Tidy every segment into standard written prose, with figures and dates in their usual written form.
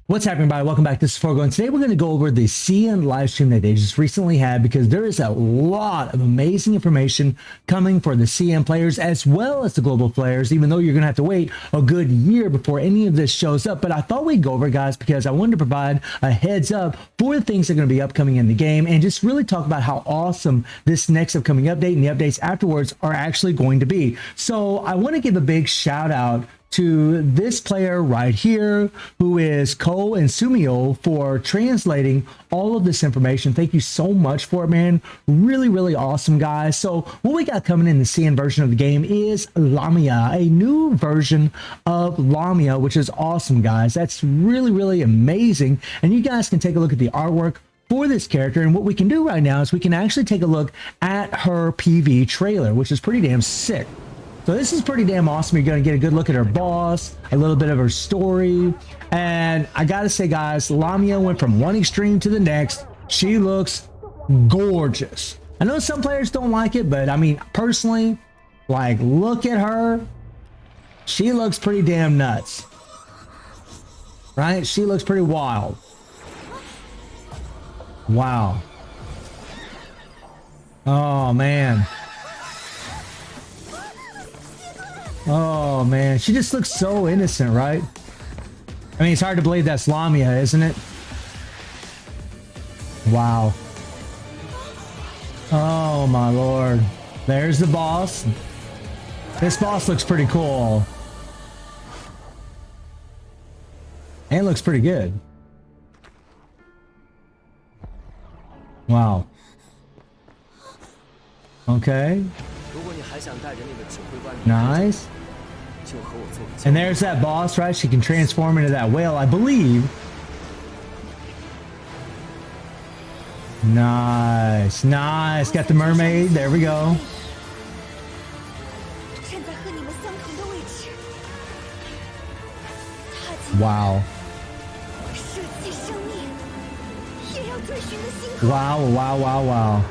What's happening, everybody? Welcome back. This is Forgo, and today we're going to go over the CN live stream that they just recently had, because there is a lot of amazing information coming for the CN players as well as the global players, even though you're going to have to wait a good year before any of this shows up. But I thought we'd go over it, guys, because I wanted to provide a heads up for the things that are going to be upcoming in the game and just really talk about how awesome this next upcoming update and the updates afterwards are actually going to be. So I want to give a big shout out to this player right here, who is Ko and Sumio, for translating all of this information. Thank you so much for it, man. Really, really awesome, guys. So what we got coming in the CN version of the game is Lamia, a new version of Lamia, which is awesome, guys. That's really, really amazing. And you guys can take a look at the artwork for this character, and what we can do right now is we can actually take a look at her PV trailer, which is pretty damn sick. So this is pretty damn awesome. You're going to get a good look at her boss, a little bit of her story. And I got to say, guys, Lamia went from one extreme to the next. She looks gorgeous. I know some players don't like it, but I mean, personally, like, look at her. She looks pretty damn nuts. Right? She looks pretty wild. Wow. Oh, man. Oh man, she just looks so innocent, right? I mean, it's hard to believe that's Lamia, isn't it? Wow. Oh my lord. There's the boss. This boss looks pretty cool. And looks pretty good. Wow. Okay. Nice. And there's that boss, right? She can transform into that whale, I believe. Nice. Nice. Got the mermaid. There we go. Wow. Wow, wow, wow, wow.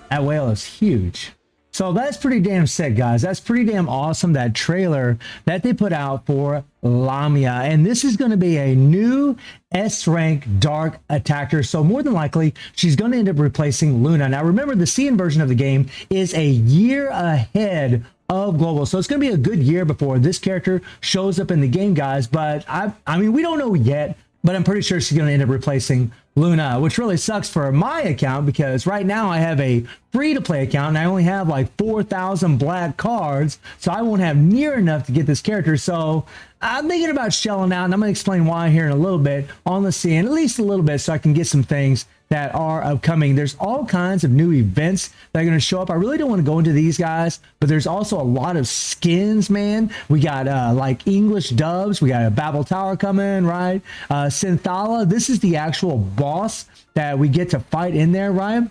That whale is huge. So that's pretty damn sick, guys. That's pretty damn awesome, that trailer that they put out for Lamia. And this is going to be a new S-rank dark attacker. So more than likely, she's going to end up replacing Luna. Now, remember, the CN version of the game is a year ahead of global. So it's going to be a good year before this character shows up in the game, guys. But I mean, we don't know yet, but I'm pretty sure she's going to end up replacing Luna, which really sucks for my account, because right now I have a free-to-play account and I only have like 4,000 black cards, so I won't have near enough to get this character. So I'm thinking about shelling out, and I'm going to explain why here in a little bit on the CN, at least a little bit, so I can get some things that are upcoming. There's all kinds of new events that are going to show up. I really don't want to go into these, guys, but there's also a lot of skins, man. We got like English dubs. We got a Babel Tower coming, right? Synthala, this is the actual boss that we get to fight in there, right?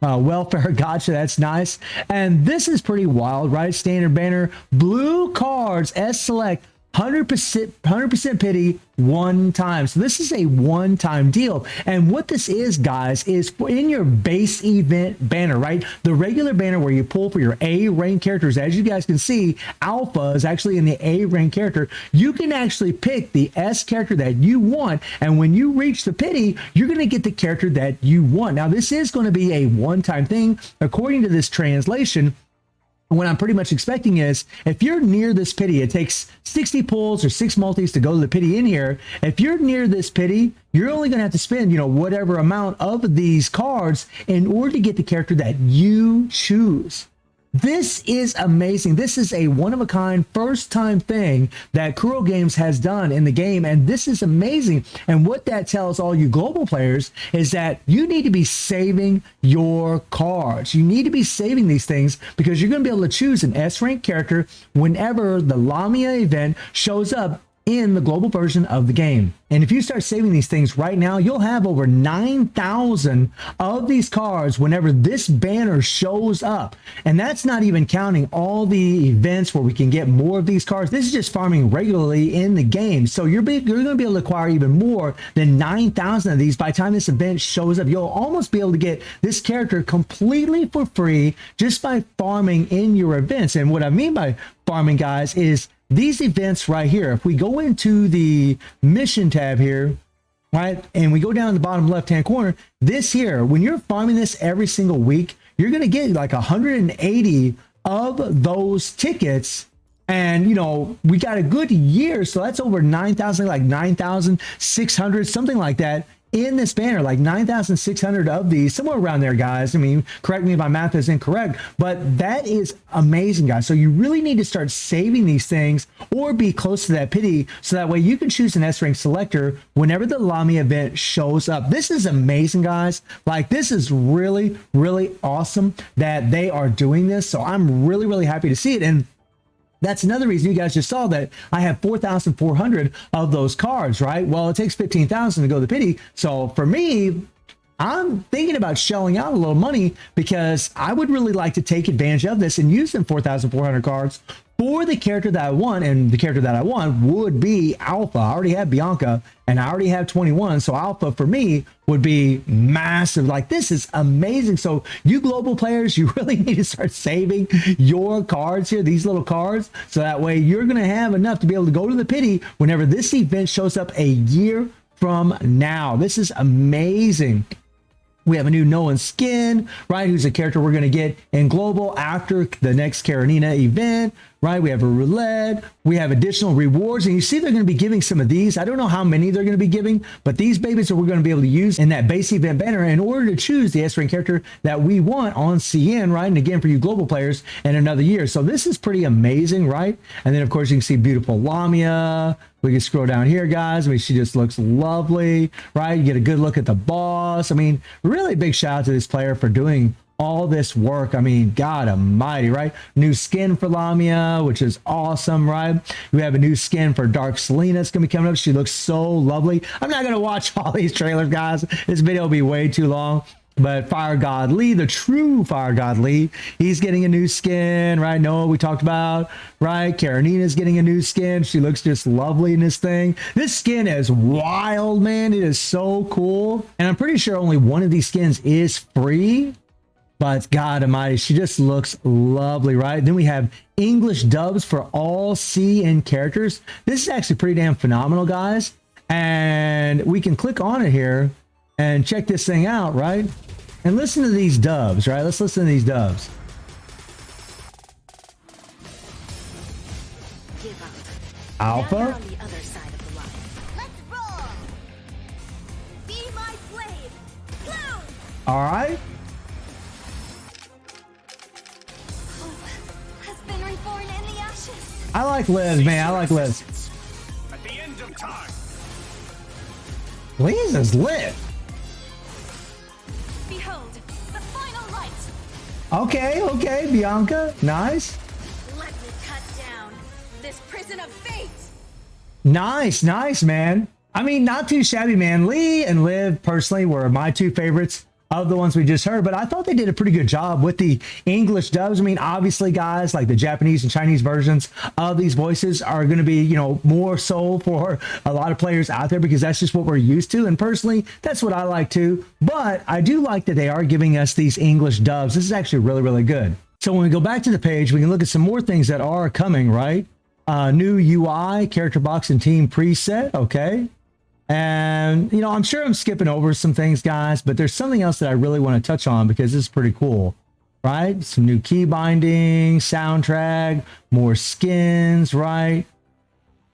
Welfare, gotcha, that's nice. And this is pretty wild, right? Standard banner, blue cards, S select, 100% pity one time. So this is a one-time deal. And what this is, guys, is in your base event banner, right? The regular banner where you pull for your A rank characters. As you guys can see, Alpha is actually in the A rank character. You can actually pick the S character that you want, and when you reach the pity, you're going to get the character that you want. Now, this is going to be a one-time thing according to this translation. What I'm pretty much expecting is, if you're near this pity, it takes 60 pulls or 6 multis to go to the pity in here. If you're near this pity, you're only going to have to spend, you know, whatever amount of these cards in order to get the character that you choose. This is amazing. This is a one-of-a-kind, first-time thing that Kuro Games has done in the game, and this is amazing. And what that tells all you global players is that you need to be saving your cards. You need to be saving these things, because you're going to be able to choose an S-rank character whenever the Lamia event shows up in the global version of the game. And if you start saving these things right now, you'll have over 9,000 of these cards whenever this banner shows up. And that's not even counting all the events where we can get more of these cards. This is just farming regularly in the game. So you're going to be able to acquire even more than 9,000 of these by the time this event shows up. You'll almost be able to get this character completely for free just by farming in your events. And what I mean by farming, guys, is these events right here, if we go into the mission tab here, right, and we go down the bottom left-hand corner, this here, when you're farming this every single week, you're going to get like 180 of those tickets. And, you know, we got a good year. So that's over 9,000, like 9,600, something like that in this banner, like 9,600 of these, somewhere around there, guys. I mean, correct me if my math is incorrect, but that is amazing, guys. So you really need to start saving these things or be close to that pity, so that way you can choose an S rank selector whenever the Lamia event shows up. This is amazing, guys. Like, this is really, really awesome that they are doing this. So I'm really, really happy to see it. And that's another reason you guys just saw that I have 4,400 of those cards, right? Well, it takes 15,000 to go to the pity. So for me, I'm thinking about shelling out a little money, because I would really like to take advantage of this and use them 4,400 cards for the character that I want. And the character that I want would be Alpha. I already have Bianca and I already have 21. So Alpha for me would be massive. Like, this is amazing. So you global players, you really need to start saving your cards here, these little cards, so that way you're going to have enough to be able to go to the pity whenever this event shows up a year from now. This is amazing. We have a new Nolan skin, right? Who's a character we're going to get in global after the next Karenina event, right? We have a roulette. We have additional rewards. And you see they're going to be giving some of these. I don't know how many they're going to be giving, but these babies are we're going to be able to use in that base event banner in order to choose the S-rank character that we want on CN, right? And again, for you global players, in another year. So this is pretty amazing, right? And then, of course, you can see beautiful Lamia. We can scroll down here, guys. I mean, she just looks lovely, right? You get a good look at the boss. I mean, really big shout out to this player for doing all this work. I mean, God almighty, right? New skin for Lamia, which is awesome, right? We have a new skin for Dark Selena. It's going to be coming up. She looks so lovely. I'm not going to watch all these trailers, guys. This video will be way too long. But Fire God Lee, the true Fire God Lee, he's getting a new skin, right? Noah, we talked about, right? Karenina's getting a new skin. She looks just lovely in this thing. This skin is wild, man. It is so cool. And I'm pretty sure only one of these skins is free. But God almighty, she just looks lovely, right? Then we have English dubs for all CN characters. This is actually pretty damn phenomenal, guys. And we can click on it here and check this thing out, right? And listen to these dubs, right? Let's listen to these dubs. Give up. Alpha. Now you're on the other side of the line. Let's roll. Be my blade. Bloom. All right. Hope has been reborn in the ashes. I like Liz, man. I like Liz. At the end of time. Liz is lit. Behold, the final light. Okay, okay, Bianca. Nice. Let me cut down this prison of fate. Nice, nice, man. I mean, not too shabby, man. Lee and Liv personally were my two favorites of the ones we just heard, but I thought they did a pretty good job with the English dubs. I mean, obviously, guys, like the Japanese and Chinese versions of these voices are going to be, you know, more so for a lot of players out there, because that's just what we're used to. And personally, that's what I like too. But I do like that they are giving us these English dubs. This is actually really, really good. So when we go back to the page, we can look at some more things that are coming, right? New UI, character box and team preset. Okay. And, you know, I'm sure I'm skipping over some things, guys, but there's something else that I really want to touch on because this is pretty cool, right? Some new key binding, soundtrack, more skins, right?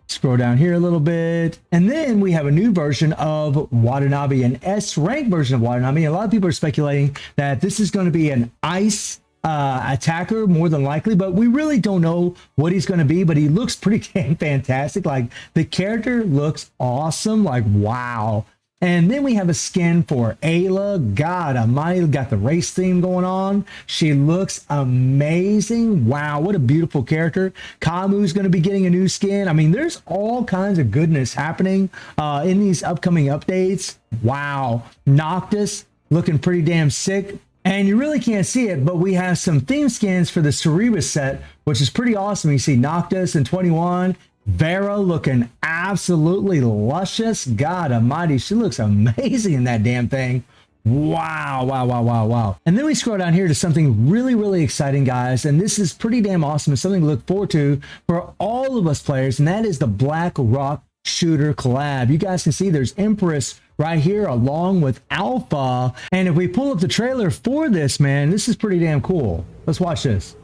Scroll down here a little bit. And then we have a new version of Watanabe, an S-rank version of Watanabe. A lot of people are speculating that this is going to be an ice attacker more than likely, but we really don't know what he's going to be, but he looks pretty damn fantastic. Like, the character looks awesome. Like, wow. And then we have a skin for Ayla. God almighty, got the race theme going on. She looks amazing. Wow, what a beautiful character. Kamu's going to be getting a new skin. I mean, there's all kinds of goodness happening in these upcoming updates. Wow. Noctis looking pretty damn sick. And you really can't see it, but we have some theme skins for the Cerebus set, which is pretty awesome. You see Noctis and 21. Vera looking absolutely luscious. God almighty, she looks amazing in that damn thing. Wow, wow, wow, wow, wow. And then we scroll down here to something really, really exciting, guys. And this is pretty damn awesome. It's something to look forward to for all of us players. And that is the Black Rock Shooter collab. You guys can see there's Empress right here along with Alpha. And if we pull up the trailer for this, man, this is pretty damn cool. Let's watch this.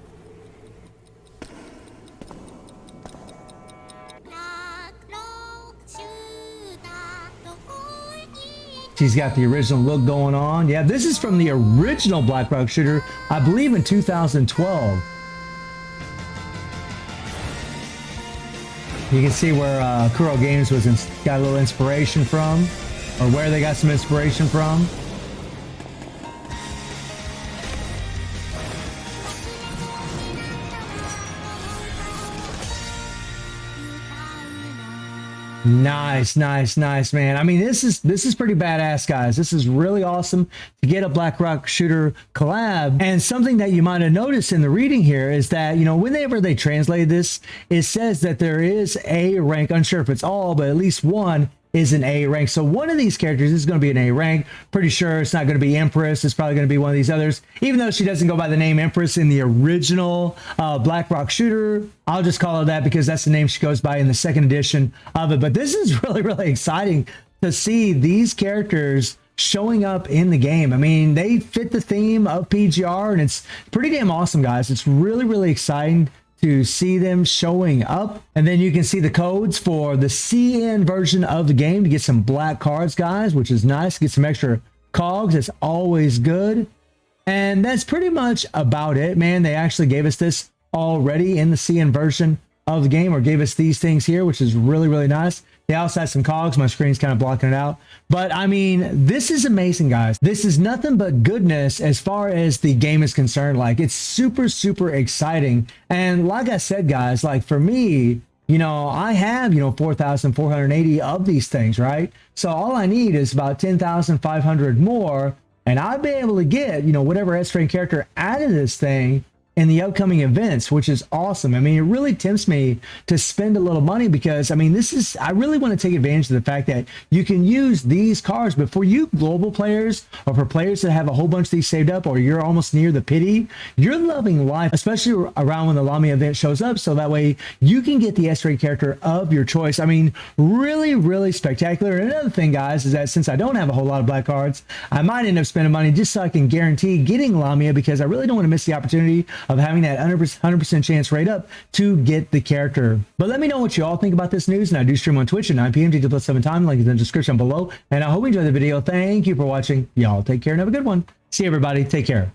She's got the original look going on. Yeah, this is from the original Black Rock Shooter, I believe in 2012. You can see where Kuro Games got a little inspiration from, or where they got some inspiration from. Nice, nice, nice, man. I mean, this is pretty badass, guys. This is really awesome to get a Black Rock Shooter collab. And something that you might have noticed in the reading here is that, you know, whenever they translate this, it says that there is a rank. Unsure if it's all, but at least one is an A rank. So one of these characters is going to be an A rank. Pretty sure it's not going to be Empress. It's probably going to be one of these others. Even though she doesn't go by the name Empress in the original Black Rock Shooter, I'll just call her that because that's the name she goes by in the second edition of it. But this is really, really exciting to see these characters showing up in the game. I mean, they fit the theme of PGR, and it's pretty damn awesome, guys. It's really, really exciting to see them showing up. And then you can see the codes for the CN version of the game to get some black cards, guys, which is nice. Get some extra cogs. It's always good. And that's pretty much about it, man. They actually gave us this already in the CN version of the game, or gave us these things here, which is really, really nice. They also had some cogs. My screen's kind of blocking it out. But I mean, this is amazing, guys. This is nothing but goodness as far as the game is concerned. Like, it's super, super exciting. And like I said, guys, like for me, you know, I have, you know, 4,480 of these things, right? So all I need is about 10,500 more, and I'll be able to get, you know, whatever S-Train character out of this thing in the upcoming events, which is awesome. I mean, it really tempts me to spend a little money because, I mean, I really want to take advantage of the fact that you can use these cards, but for you global players, or for players that have a whole bunch of these saved up, or you're almost near the pity, you're loving life, especially around when the Lamia event shows up, so that way you can get the S-Rated character of your choice. I mean, really, really spectacular. And another thing, guys, is that since I don't have a whole lot of black cards, I might end up spending money just so I can guarantee getting Lamia, because I really don't want to miss the opportunity of having that 100% chance rate up to get the character. But let me know what you all think about this news, and I do stream on Twitch at 9 p.m. GT+7 time, link is in the description below. And I hope you enjoyed the video. Thank you for watching. Y'all take care and have a good one. See you, everybody. Take care.